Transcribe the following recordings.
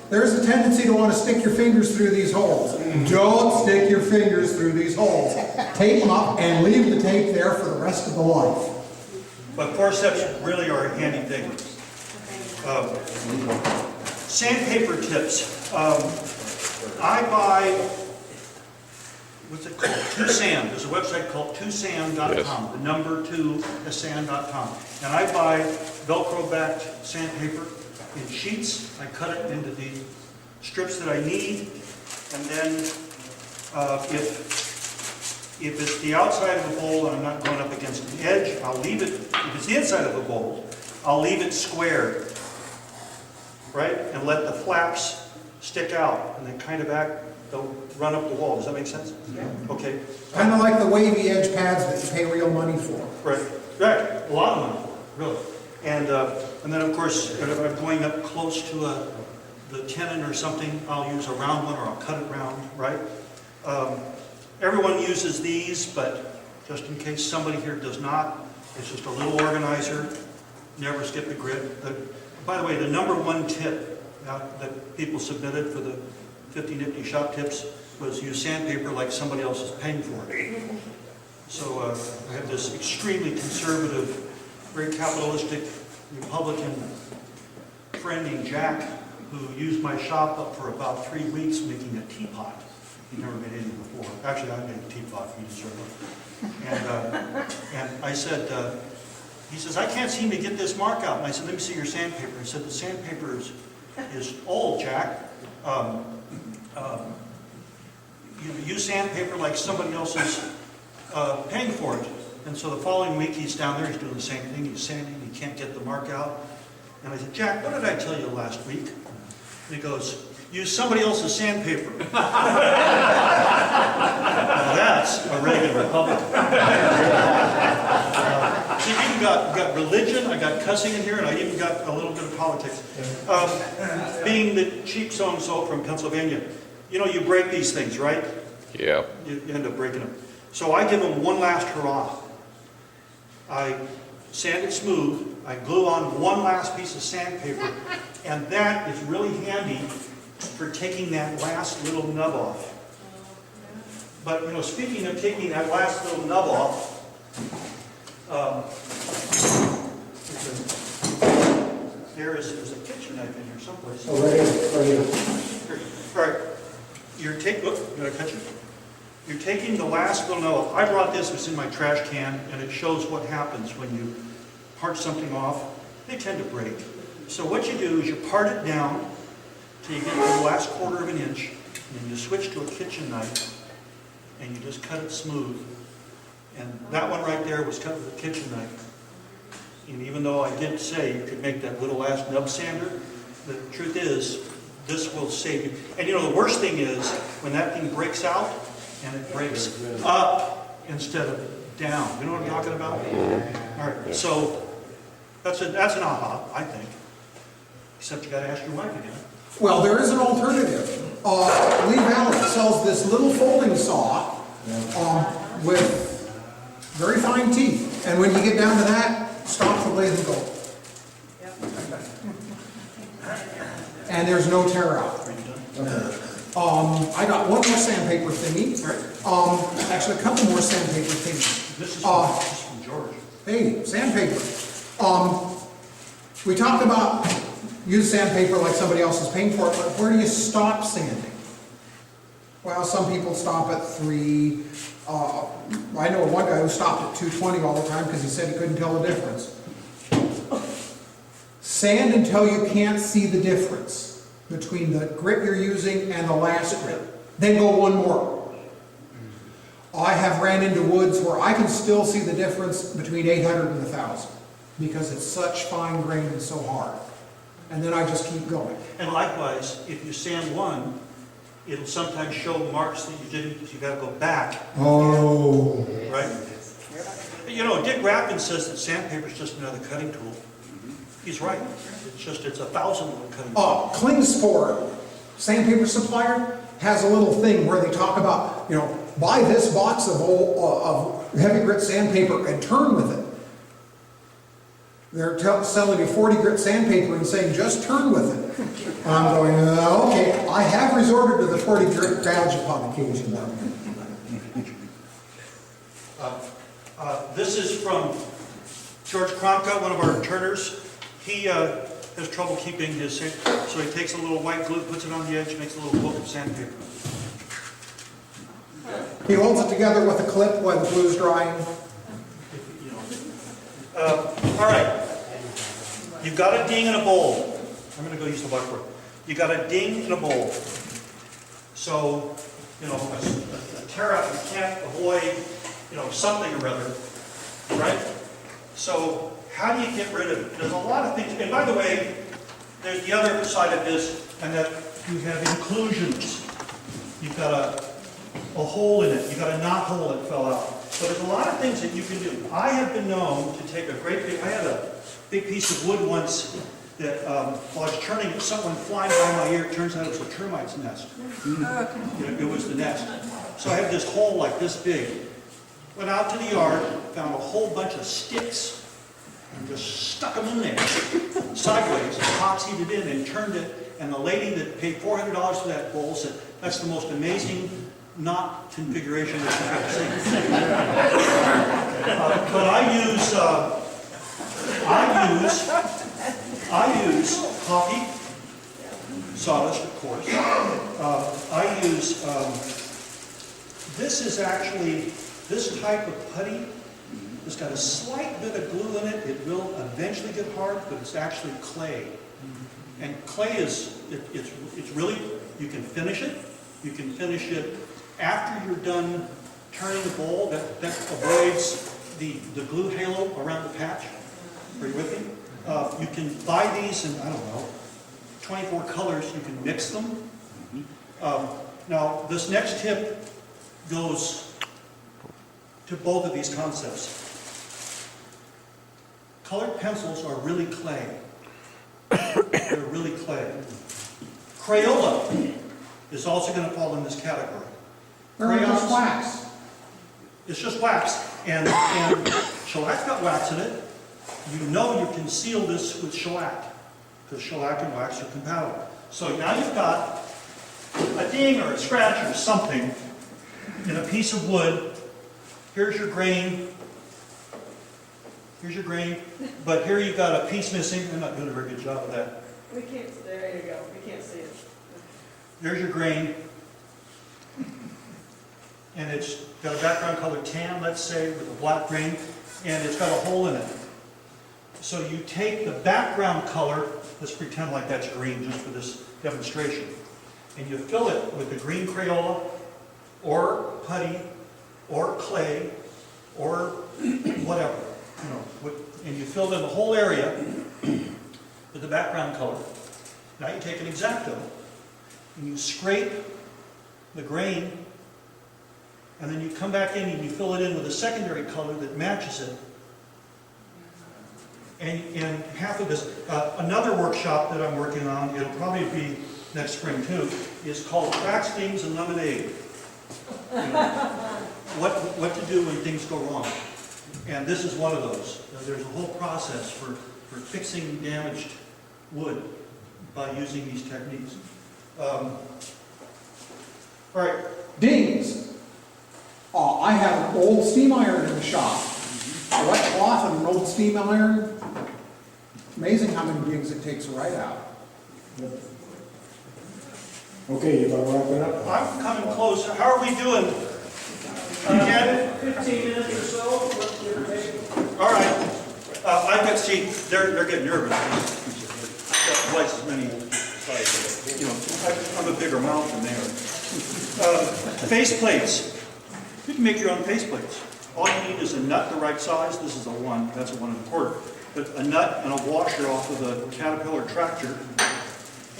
there's a tendency to want to stick your fingers through these holes. Don't stick your fingers through these holes. Tape them up and leave the tape there for the rest of the life. But forceps really are a handy thing. Sandpaper tips. I buy, what's it called? 2Sand. There's a website called 2Sand.com. Yes. The number 2Sand.com. And I buy Velcro-backed sandpaper in sheets. I cut it into the strips that I need. And then if it's the outside of the bowl and I'm not going up against an edge, I'll leave it. If it's the inside of the bowl, I'll leave it square, right? And let the flaps stick out, and they kind of they'll run up the wall. Does that make sense? Yeah. Okay. Kind of like the wavy edge pads that you pay real money for. Right. Right. A lot of money for it, really. And then of course, if I'm going up close to the tenon or something, I'll use a round one or I'll cut it round, right? Everyone uses these, but just in case somebody here does not, it's just a little organizer. Never skip a grit. By the way, the number one tip that people submitted for the 50 Nifty shop tips was use sandpaper like somebody else is paying for it. So I have this extremely conservative, very capitalistic Republican friend named Jack who used my shop up for about 3 weeks making a teapot. He'd never made anything before. Actually, I made a teapot for you to serve. And I said, he says, I can't seem to get this mark out. And I said, let me see your sandpaper. He said, the sandpaper is old, Jack. You know, use sandpaper like somebody else is paying for it. And so the following week, he's down there, he's doing the same thing. He's sanding, he can't get the mark out. And I said, Jack, what did I tell you last week? And he goes, use somebody else's sandpaper. Now that's a Reagan Republican. So you even got religion, I got cussing in here, and I even got a little bit of politics. Being the cheap so-and-so from Pennsylvania, you know, you break these things, right? Yeah. You end up breaking them. So I give them one last hurrah. I sand it smooth, I glue on one last piece of sandpaper, and that is really handy for taking that last little nub off. But, you know, speaking of taking that last little nub off, there's a kitchen knife in here someplace. Oh, right. All right. You're taking the last little nub off. I brought this, it's in my trash can, and it shows what happens when you part something off. They tend to break. So what you do is you part it down till you get to the last quarter of an inch, and then you switch to a kitchen knife, and you just cut it smooth. And that one right there was cut with a kitchen knife. And even though I did say you could make that little last nub sander, the truth is, this will save you. And you know, the worst thing is, when that thing breaks out, and it breaks up instead of down. You know what I'm talking about? All right, so that's an aha, I think. Except you got to ask your wife again. Well, there is an alternative. Lee Valley sells this little folding saw with very fine teeth. And when you get down to that, stop the blade and go. And there's no tear out. I got one more sandpaper thingy. Actually, a couple more sandpaper thingies. This is from George. Hey, sandpaper. We talked about use sandpaper like somebody else is paying for it, but where do you stop sanding? Well, some people stop at 3. I know one guy who stopped at 220 all the time because he said he couldn't tell the difference. Sand until you can't see the difference between the grit you're using and the last grit. Then go one more. I have ran into woods where I can still see the difference between 800 and 1,000 because it's such fine grain and so hard. And then I just keep going. And likewise, if you sand one, it'll sometimes show marks that you didn't, because you got to go back. Oh. Right? You know, Dick Rappin says that sandpaper is just another cutting tool. He's right. It's 1,000 little cutting tools. Klingspor, sandpaper supplier, has a little thing where they talk about, you know, buy this box of heavy grit sandpaper and turn with it. They're selling you 40 grit sandpaper and saying, just turn with it. I'm going, okay, I have resorted to the 40 grit gouge upon occasion though. This is from George Kronka, one of our turners. He has trouble keeping his sand, so he takes a little white glue, puts it on the edge, makes a little book of sandpaper. He holds it together with a clip while the glue's drying. All right, you've got a ding and a bowl. I'm going to go use the blackboard. You've got a ding and a bowl. So, you know, a tear up, you can't avoid, you know, something or other, right? So, how do you get rid of it? There's a lot of things, and by the way, there's the other side of this, and that you have inclusions. You've got a hole in it, you've got a knot hole that fell out. But there's a lot of things that you can do. I have been known to take a great big, I had a big piece of wood once that while I was turning it, someone flying by my ear, it turns out it was a termite's nest. It was the nest. So I had this hole like this big. Went out to the yard, found a whole bunch of sticks, and just stuck them in there, sideways, epoxied it in and turned it. And the lady that paid $400 for that bowl said, that's the most amazing knot configuration that I've ever seen. But I use coffee, sawdust, of course. I use, this is actually, this type of putty, it's got a slight bit of glue in it. It will eventually get hard, but it's actually clay. And clay is, it's really, you can finish it. You can finish it after you're done turning the bowl. That avoids the glue halo around the patch. Are you with me? You can buy these in, I don't know, 24 colors. You can mix them. Now, this next tip goes to both of these concepts. Colored pencils are really clay. They're really clay. Crayola is also going to fall in this category. They're just wax. It's just wax. And shellac got wax in it. You know you can seal this with shellac, because shellac and wax are compatible. So now you've got a ding or a scratch or something in a piece of wood. Here's your grain. Here's your grain. But here you've got a piece missing. I'm not doing a very good job of that. We can't, there you go, we can't see it. There's your grain. And it's got a background color tan, let's say, with a black grain. And it's got a hole in it. So you take the background color, let's pretend like that's green just for this demonstration. And you fill it with the green Crayola, or putty, or clay, or whatever. You know, and you fill in the whole area with the background color. Now you take an X-Acto and you scrape the grain, and then you come back in and you fill it in with a secondary color that matches it. And half of this, another workshop that I'm working on, it'll probably be next spring too, is called Crack Stings and Lemonade. You know, what to do when things go wrong. And this is one of those. There's a whole process for fixing damaged wood by using these techniques. All right. Dings. I have an old steam iron in the shop. A wet cloth and an old steam iron. Amazing how many dings it takes right out. Okay, you gotta wrap it up. I'm coming close. How are we doing? 15 minutes or so, give or take. All right. I can see they're getting nervous. Got twice as many. You know, I'm a bigger mouth than they are. Face plates. You can make your own face plates. All you need is a nut the right size. This is a 1. That's a 1 1/4. But a nut and a washer off of a Caterpillar tractor.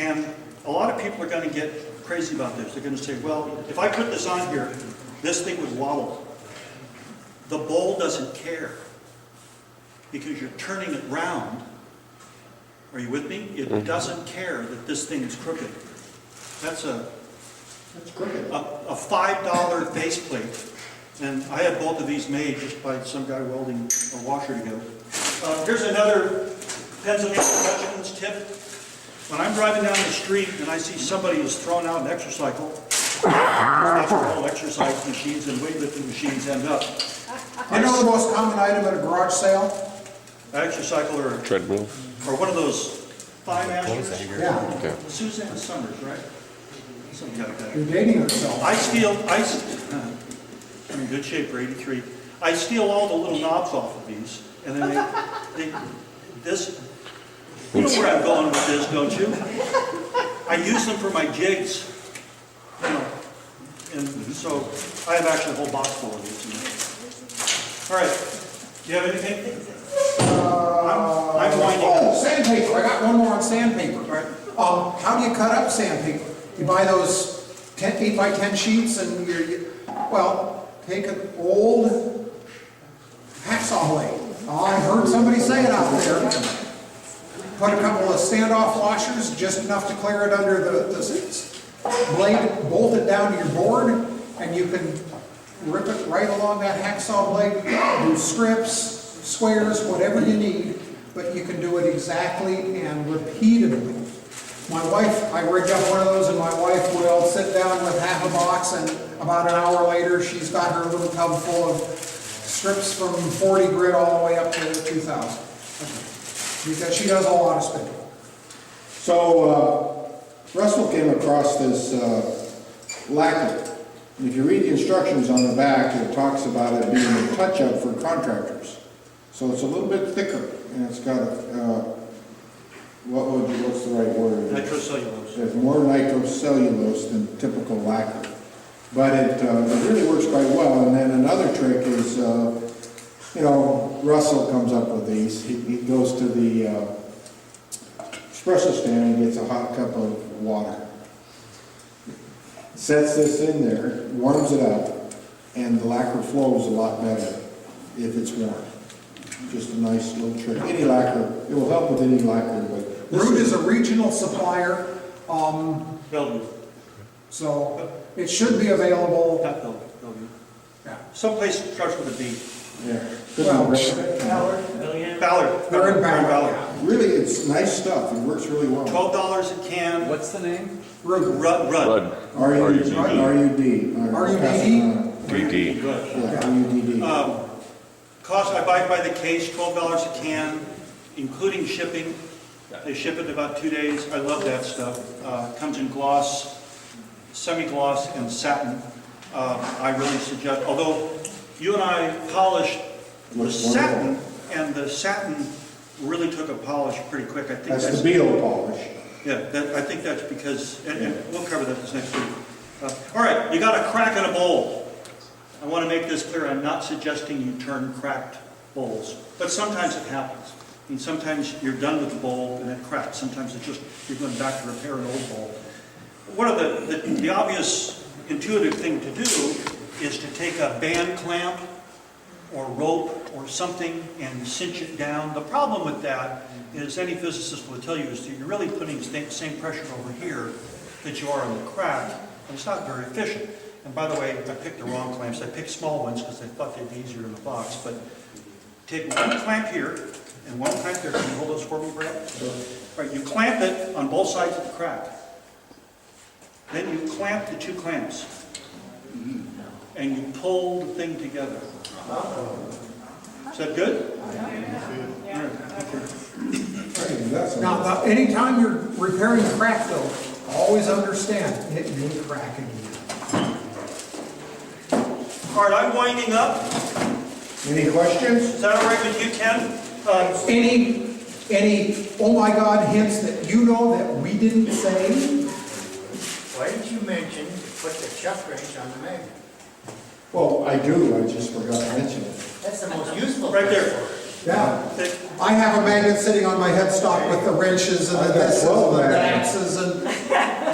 And a lot of people are going to get crazy about this. They're going to say, well, if I put this on here, this thing would wobble. The bowl doesn't care, because you're turning it round. Are you with me? It doesn't care that this thing is crooked. That's crooked. A $5 faceplate, and I had both of these made just by some guy welding a washer together. Here's another Pennsylvania Dutchman's tip. When I'm driving down the street and I see somebody who's thrown out an exercycle, that's where all exercise machines and weightlifting machines end up. You know the most common item at a garage sale? Exercycle or Treadmill. one of those thigh masters. Yeah. Okay. Suzanne Summers, right? Something like that. You're dating yourself. I'm in good shape for 83. I steal all the little knobs off of these, and then you know where I'm going with this, don't you? I use them for my jigs, you know, and so I have actually a whole box full of these. All right, do you have anything? I'm winding. Oh, sandpaper, I got one more on sandpaper. All right. How do you cut up sandpaper? You buy those 8 by 10 sheets and take an old hacksaw blade. Oh, I heard somebody say it out there. Put a couple of standoff washers, just enough to clear it under the blade, bolt it down to your board, and you can rip it right along that hacksaw blade, do strips, squares, whatever you need, but you can do it exactly and repeatedly. My wife, I rigged up one of those, and my wife will sit down with half a box, and about an hour later, she's got her little tub full of strips from 40 grit all the way up to 2,000. Because she does a lot of spindle. So, Russell came across this lacquer. And if you read the instructions on the back, it talks about it being a touch-up for contractors. So it's a little bit thicker, and it's got what's the right word? Nitrocellulose. There's more nitrocellulose than typical lacquer. But it really works quite well. And then another trick is, Russell comes up with these. He goes to the espresso stand and gets a hot cup of water. Sets this in there, warms it up, and the lacquer flows a lot better if it's warm. Just a nice little trick. Any lacquer, it will help with any lacquer, but Root is a regional supplier, Bellevue. so it should be available. Not Bellevue. Yeah. Someplace starts with a B. yeah. Well, Ballard. They're in Ballard. Really, it's nice stuff. It works really well. $12 a can. What's the name? Root. Rudd. Rudd. R-U-D-D. R-U-D-D? Yeah, 3D. R-U-D-D. Cost, I buy it by the case, $12 a can, including shipping. They ship it in about 2 days. I love that stuff. Comes in gloss, semi-gloss, and satin. I really suggest, although you and I polished the Looks satin, and the satin really took a polish pretty quick. I think That's the beetle polish. yeah, I think that's because, and we'll cover that this next week. All right, you got a crack in a bowl. I want to make this clear, I'm not suggesting you turn cracked bowls, but sometimes it happens. I mean, sometimes you're done with the bowl and it cracks. Sometimes it's just, you're going back to repair an old bowl. One of the obvious intuitive thing to do is to take a band clamp or rope or something and cinch it down. The problem with that is, any physicist will tell you, is that you're really putting the same pressure over here that you are on the crack, and it's not very efficient. And by the way, I picked the wrong clamps. I picked small ones because I thought they'd be easier in the box. But take one clamp here and one clamp there. Can you hold those for me, Brad? Sure. Right, you clamp it on both sides of the crack. Then you clamp the two clamps. And you pull the thing together. Is that good? Now, anytime you're repairing a crack though, always understand, it may crack again. All right, I'm winding up. Any questions? Is that all right with you, Ken? Any, oh my God, hints that you know that we didn't say? Why didn't you mention to put the chuck wrench on the magnet? Well, I do, I just forgot to mention it. That's the most useful. Right thing there. for it. Yeah. I have a magnet sitting on my headstock with the wrenches and the this and the axes and.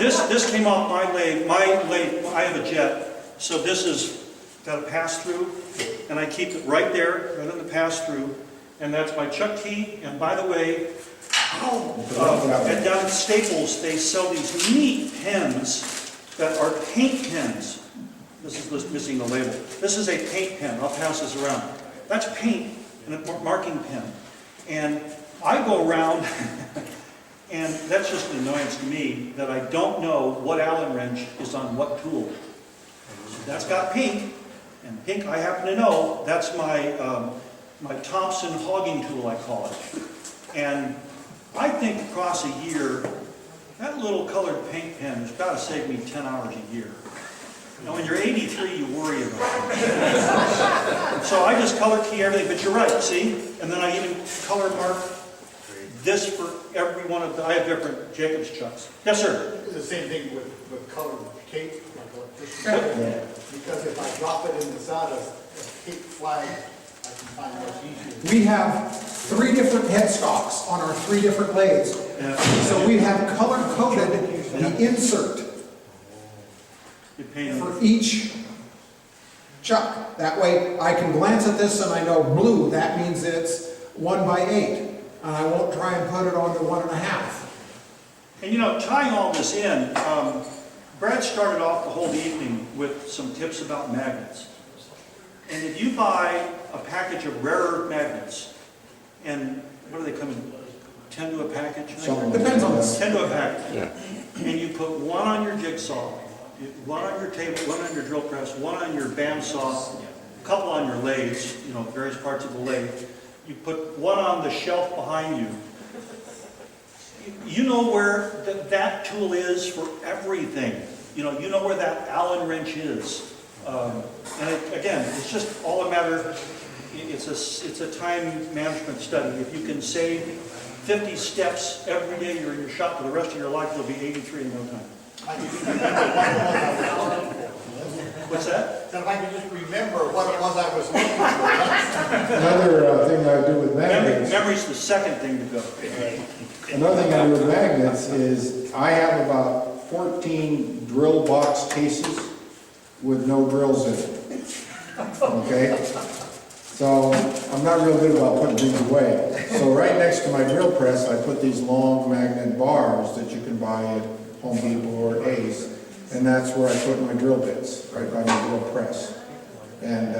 This came off my lathe. My lathe, I have a jet, so this is got a pass-through, and I keep it right there, right on the pass-through, and that's my chuck key. And by the way, and down at Staples, they sell these neat pens that are paint pens. This is missing the label. This is a paint pen. I'll pass this around. That's paint and a marking pen. And I go around, and that's just an annoyance to me, that I don't know what Allen wrench is on what tool. That's got pink, and pink I happen to know, that's my, my Thompson hogging tool, I call it. And I think across a year, that little colored paint pen has got to save me 10 hours a year. Now, when you're 83, you worry about it. So I just color key everything, but you're right, see? And then I even color mark this for every one of the, I have different Jacobs chucks. Yes, sir? The same thing with colored tape, like electricity. Because if I drop it in the sawdust, a tape flag, I can find much easier. We have 3 different headstocks on our 3 different lathes. Yeah. So we have color-coded the insert You paint for each chuck. That way I can glance at this and I know blue, that means it's 1 by 8. And I won't try and put it on to 1.5. And you know, tying all this in, Brad started off the whole evening with some tips about magnets. And if you buy a package of rare earth magnets, and what do they come in, 10 to a package? Depends on this. 10 to a package. And you put 1 on your jigsaw, 1 on your table, 1 on your drill press, 1 on your bandsaw, a couple on your lathes, you know, various parts of the lathe. You put 1 on the shelf behind you. You know where that tool is for everything. You know where that Allen wrench is. Again, it's just all a matter, it's a time management study. If you can save 50 steps every day you're in your shop for the rest of your life, you'll be 83 in no time. I can just remember what it was I was looking for. What's that? If I could just remember what it was I was looking for. Another thing I do with magnets. Memory's the second thing to go. Another thing I do with magnets is I have about 14 drill box cases with no drills in it. Okay? So I'm not real good about putting things away. So right next to my drill press, I put these long magnet bars that you can buy at Home Depot or Ace. And that's where I put my drill bits, right by my drill press. And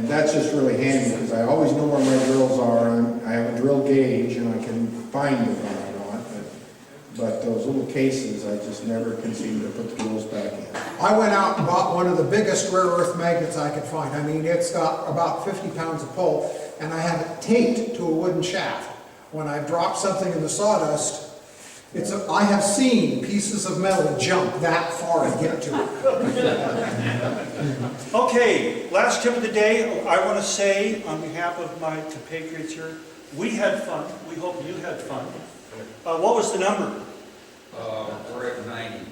that's just really handy because I always know where my drills are. I have a drill gauge and I can find them when I want. But those little cases, I just never can seem to put the drills back in. I went out and bought one of the biggest rare earth magnets I could find. I mean, it's got about 50 pounds of pull, and I have it taped to a wooden shaft. When I drop something in the sawdust, I have seen pieces of metal jump that far to get to it. Okay, last tip of the day, I want to say on behalf of my compatriots here, we had fun. We hope you had fun. What was the number? We're at 90.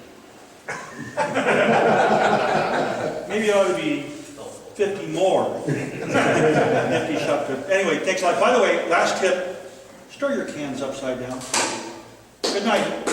Maybe it ought to be 50 more. Nifty shop trip. Anyway, thanks a lot. By the way, last tip, stir your cans upside down. Good night.